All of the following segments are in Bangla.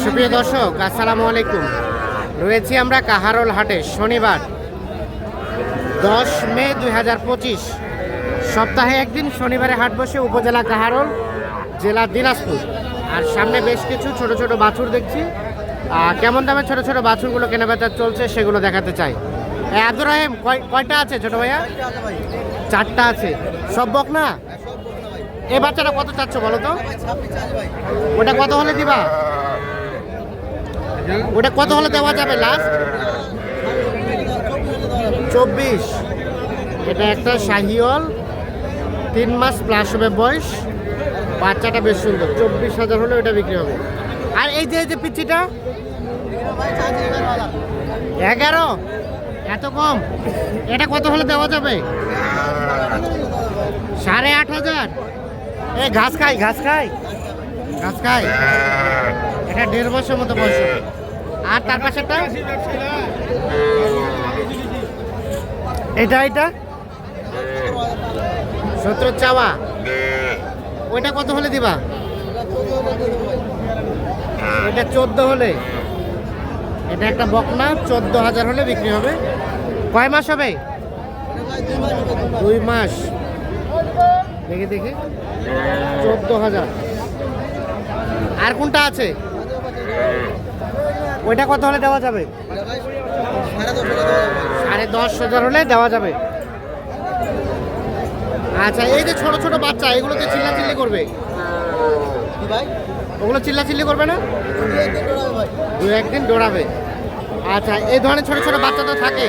সুপ্রিয় দর্শক, আসসালামু আলাইকুম। রয়েছি আমরা কাহারোল হাটে, শনিবার 10 মে 2025। সপ্তাহে একদিন শনিবারে হাট বসে উপজেলা কাহারোল, জেলা দিনাজপুর। আর সামনে বেশ কিছু ছোট ছোট বাছুর দেখছি। কেমন দামে ছোট ছোট বাছুরগুলো কেনাবেচা চলছে সেগুলো দেখাতে চাই। আব্দুর রহিম, কয়টা আছে ছোট ভাইয়া? 4টা আছে। সব বক না? এই বাচ্চাটা কত চাচ্ছ বলো তো? ওটা কত হলে দিবা? ওটা কত হলে দেওয়া যাবে লাস্ট? 24। এটা একটা শাহিওয়াল, 3 মাস প্লাস হবে বয়স। বাচ্চাটা বেশ সুন্দর। 24,000 হলে ওটা বিক্রি হবে। আর এই যে পিচ্ছিটা 11, এত কম? এটা কত হলে দেওয়া যাবে? 8,500। এই ঘাস খাই এটা 1.5 বছর মতো বয়স। আর তার পাশেরটা এটা 17 চাওয়া। ওইটা কত হলে দিবা? এটা 14 হলে। এটা একটা বকনা, 14,000 হলে বিক্রি হবে। কয় মাস হবে? 2 মাস। দেখি 14,000। আর কোনটা আছে? ওইটা কত হলে দেওয়া যাবে? 10,500 হলে দেওয়া যাবে। আচ্ছা, এই যে ছোট ছোট বাচ্চা, এগুলোতে চিল্লাচিল্লি করবে? ওগুলো চিল্লাচিল্লি করবে না? 2-1 দিন দৌড়াবে। আচ্ছা, এই ধরনের ছোট ছোট বাচ্চা তো থাকে।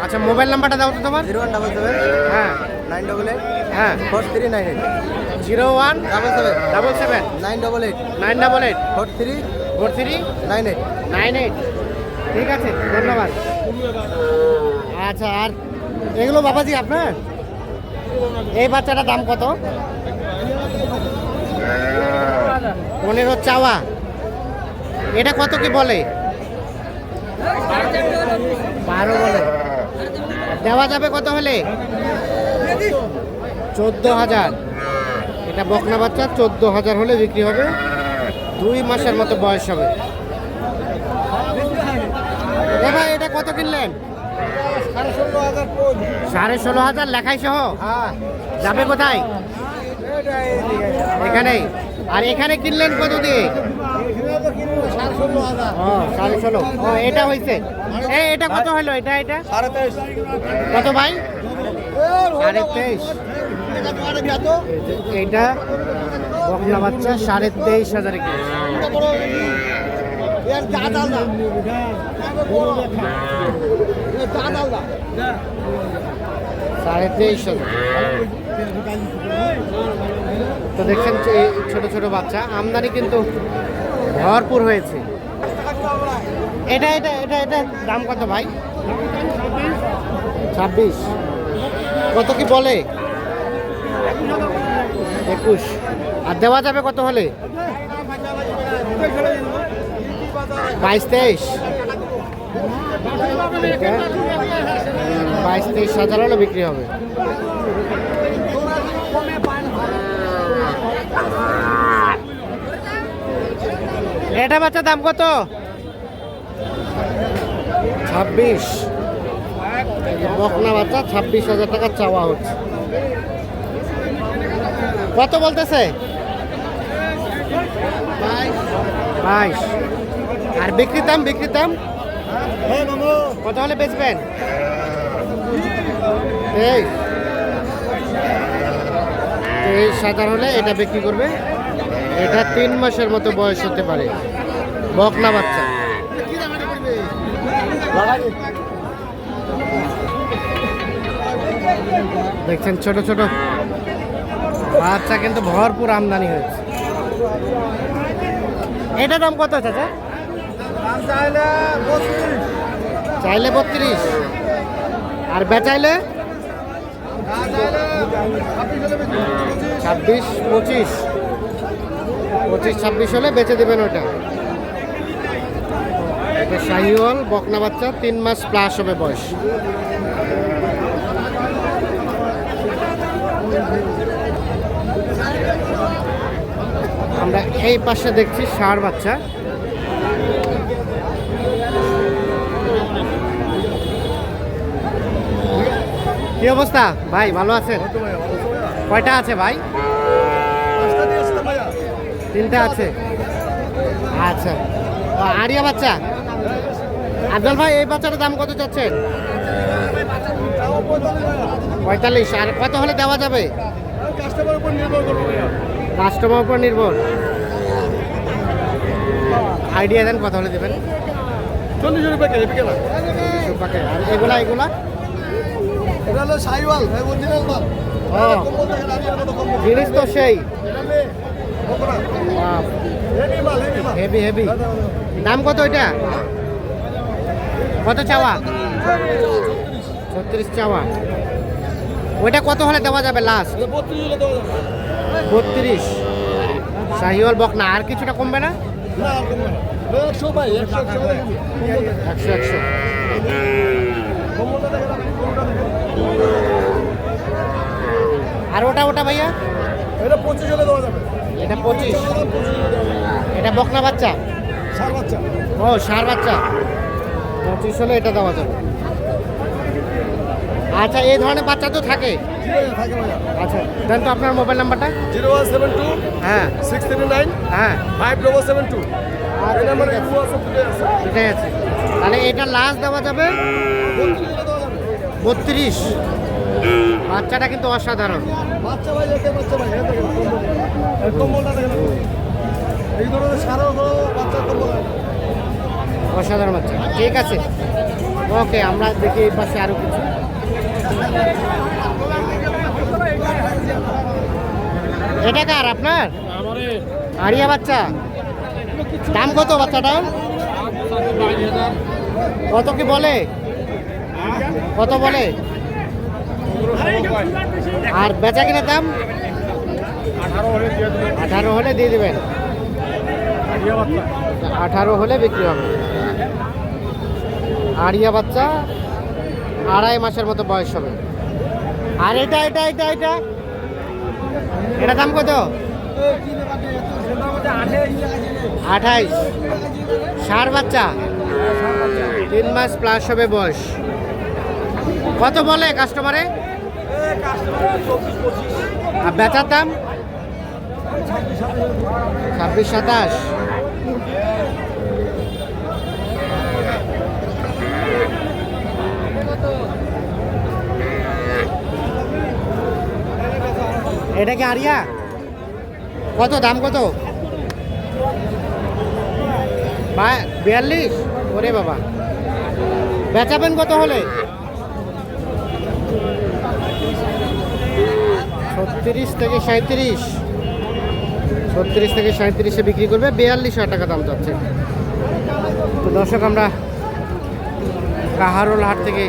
আচ্ছা, মোবাইল নাম্বারটা দাও তো তোমার। 0177 হ্যাঁ 988 হ্যাঁ 4398 0177 988 988 43 43 98। ঠিক আছে, ধন্যবাদ। আচ্ছা, আর এগুলো বাবাজি আপনার? এই বাচ্চাটার দাম কত? 15 চাওয়া। এটা কত কি বলে? 12 বলে। দেওয়া যাবে কত হলে? 14,000। এটা বকনা বাচ্চা, 14,000 হলে বিক্রি হবে। 2 মাসের মতো বয়স হবে। ভাই, এটা কত কিনলেন? 16,500 লেখাই সহ। যাবে কোথায়? এখানেই। আর এখানে কিনলেন কত দিয়ে? 16,500। এটা হয়েছে। এটা কত হলো? এটা কত ভাই? 23,500। এইটা বকনা বাচ্চা 23,500 23,500। তো দেখছেন ছোট ছোট বাচ্চা, আমদানি কিন্তু ভরপুর হয়েছে। এটা দাম কত ভাই? 26। কত কি বলে? 21। আর দেওয়া যাবে কত হলে? 22-23। 22-23,000 হলে বিক্রি হবে। এটা বাচ্চা দাম কত? 26। বকনা বাচ্চা 26,000 টাকা চাওয়া হচ্ছে। কত বলতেছে? 22। আর বিক্রির দাম কত হলে বেচবেন? 23,000 হলে এটা বিক্রি করবে। এটা 3 মাসের মতো বয়স হতে পারে, বকনা বাচ্চা। দেখছেন ছোট ছোট বাচ্চা কিন্তু ভরপুর আমদানি হয়েছে। এটা দাম কত চাচা? চাইলে 32। আর বেচাইলে 26-25 26 হলে বেচে দেবেন ওটা। এটা শাহিওয়াল বকনা বাচ্চা, 3 মাস প্লাস হবে বয়স। আমরা এই পাশে দেখছি ষাঁড় বাচ্চা। কি অবস্থা ভাই, ভালো আছেন? কয়টা আছে ভাই? তিনটা আছে। আচ্ছা, আরিয়া বাচ্চা। আফজল ভাই, এই বাচ্চাটার দাম কত চাচ্ছেন? 45। আর কত হলে দেওয়া যাবে? কাস্টমার উপর নির্ভর। আইডিয়া দেন কত হলে দেবেন? 40 রুপিয়া কেজি। আর এগুলা এগুলা এটা হলো সাইওয়াল, অরিজিনাল মাল। ও, জিনিস তো সেই হেভি হেভি। দাম কত এটা? কত চাওয়া? 36 চাওয়া। ওইটা কত হলে দেওয়া যাবে লাস্ট? 32। শাহিওয়াল বকনা। আর কিছুটা কমবে না? 100 ভাই, 100 100। আর ওটা ওটা ভাইয়া? এটা 25 হলে দেওয়া যাবে। এটা 25। এটা বকনা বাচ্চা? সার বাচ্চা। ও, ষাঁড় বাচ্চা। 25 হলে এটা দেওয়া যাবে। আচ্ছা, এই ধরনের বাচ্চা তো থাকে। থাকে ভাইয়া। আচ্ছা, দেন তো আপনার মোবাইল নাম্বারটা। 0172 হ্যাঁ 639 হ্যাঁ 5772। আচ্ছা, এই নাম্বারে ঠিক আছে। WhatsApp দিতে আছে। এটাই আছে। তাহলে এটা লাস্ট দেওয়া যাবে 32। বাচ্চাটা কিন্তু অসাধারণ। বাচ্চা ভাই, একে বাচ্চা ভাই, এই দেখেন কম্বলটা দেখেন। এই ধরনের সারও বাচ্চা কম্বল। অসাধারণ বাচ্চা। ঠিক আছে, ওকে। আমরা দেখি এই পাশে আরো কিছু। এটা কার আপনার? আরিয়া বাচ্চা। দাম কত বাচ্চাটা? কত কি বলে? কত বলে? আর বেচা কিনা দাম? 18 হলে দিয়ে দেবেন। 18 হলে বিক্রি হবে। আরিয়া বাচ্চা, 2.5 মাসের মতো বয়স হবে। আর এটা এটা এটা এটা এটা দাম কত? 28। ষাঁড় বাচ্চা, 3 মাস প্লাস হবে বয়স। কত বলে কাস্টমারে? আর বেচার দাম? 26-27। এটা কি আরিয়া? কত দাম কত? 42। ওরে বাবা, বেচাবেন কত হলে? 36 থেকে 37। 36 থেকে 37-এ বিক্রি করবে। 42,000 টাকা দাম যাচ্ছে। তো দর্শক, আমরা কাহারোল হাট থেকে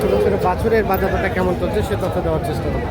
ছোটো ছোটো বাছুরের বাজারটা কেমন চলছে সে তথ্য দেওয়ার চেষ্টা করব।